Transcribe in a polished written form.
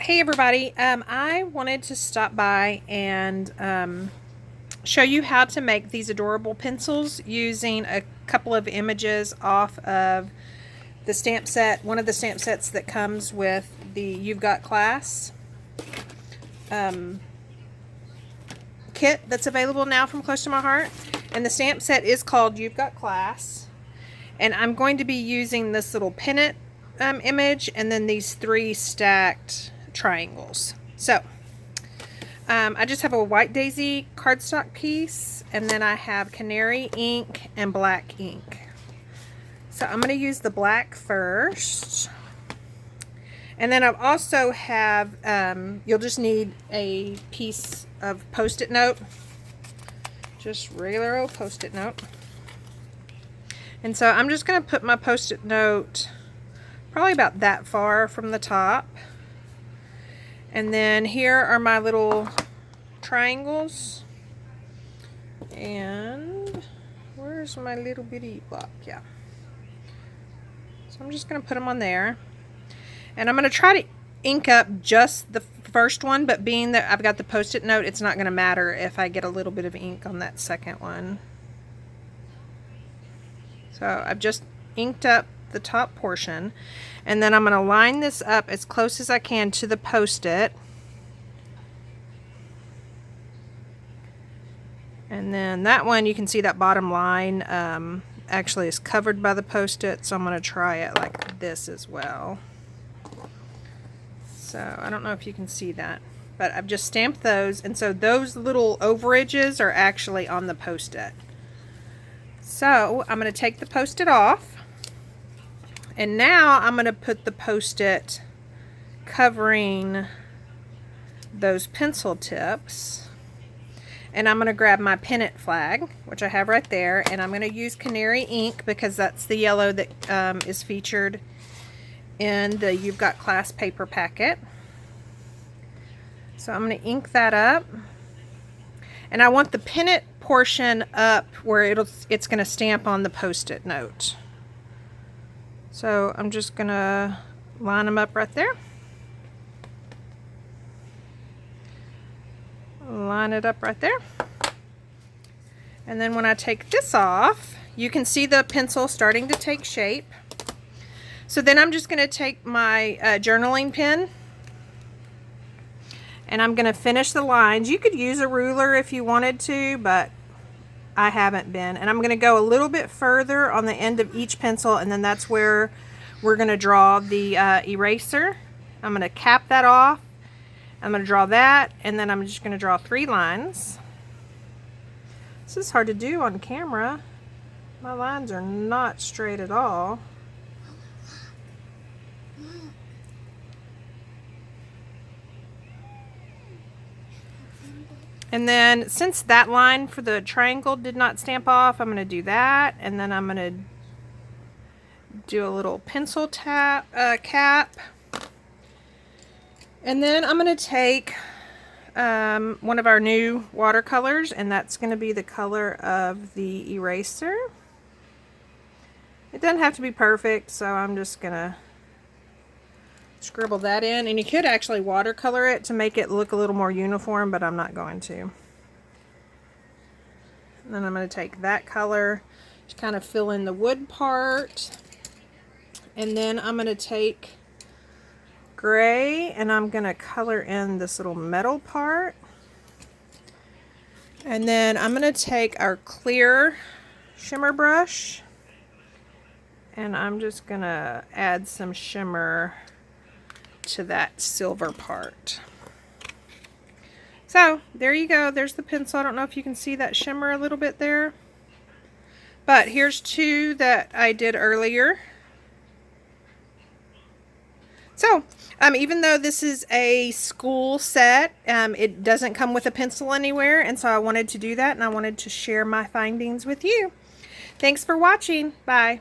Hey everybody, I wanted to stop by and show you how to make these adorable pencils using a couple of images off of the stamp set, one of the stamp sets that comes with the You've Got Class kit that's available now from Close to My Heart. And the stamp set is called You've Got Class. And I'm going to be using this little pennant image and then these three stacked triangles. So I just have a white daisy cardstock piece, and then I have canary ink and black ink. So I'm going to use the black first, and then I also have you'll just need a piece of post-it note, just regular old post-it note. And so I'm just going to put my post-it note probably about that far from the top. And then here are my little triangles. And where's my little bitty block? Yeah. So I'm just going to put them on there. And I'm going to try to ink up just the first one, but being that I've got the post-it note, it's not going to matter if I get a little bit of ink on that second one. So I've just inked up the top portion, and then I'm going to line this up as close as I can to the post-it, and then that one, you can see that bottom line actually is covered by the post-it, so I'm going to try it like this as well. So I don't know if you can see that, but I've just stamped those, and so those little overages are actually on the post-it. So I'm going to take the post-it off. And now I'm going to put the post-it covering those pencil tips. And I'm going to grab my pennant flag, which I have right there. And I'm going to use canary ink because that's the yellow that is featured in the You've Got Class paper packet. So I'm going to ink that up. And I want the pennant portion up where it's going to stamp on the post-it note. So I'm just going to line them up right there. Line it up right there. And then when I take this off, you can see the pencil starting to take shape. So then I'm just going to take my journaling pen, and I'm going to finish the lines. You could use a ruler if you wanted to, but I haven't been. And I'm going to go a little bit further on the end of each pencil, and then that's where we're going to draw the eraser. I'm going to cap that off. I'm going to draw that, and then I'm just going to draw 3 lines. This is hard to do on camera. My lines are not straight at all. And then since that line for the triangle did not stamp off, I'm going to do that, and then I'm going to do a little pencil cap, and then I'm going to take one of our new watercolors, and that's going to be the color of the eraser. It doesn't have to be perfect, so I'm just going to scribble that in, and you could actually watercolor it to make it look a little more uniform, but I'm not going to. And then I'm going to take that color to kind of fill in the wood part, and then I'm going to take gray and I'm going to color in this little metal part, and then I'm going to take our clear shimmer brush and I'm just going to add some shimmer to that silver part. So there you go, there's the pencil. I don't know if you can see that shimmer a little bit there, but here's 2 that I did earlier. So even though this is a school set, it doesn't come with a pencil anywhere, and so I wanted to do that, and I wanted to share my findings with you. Thanks for watching. Bye.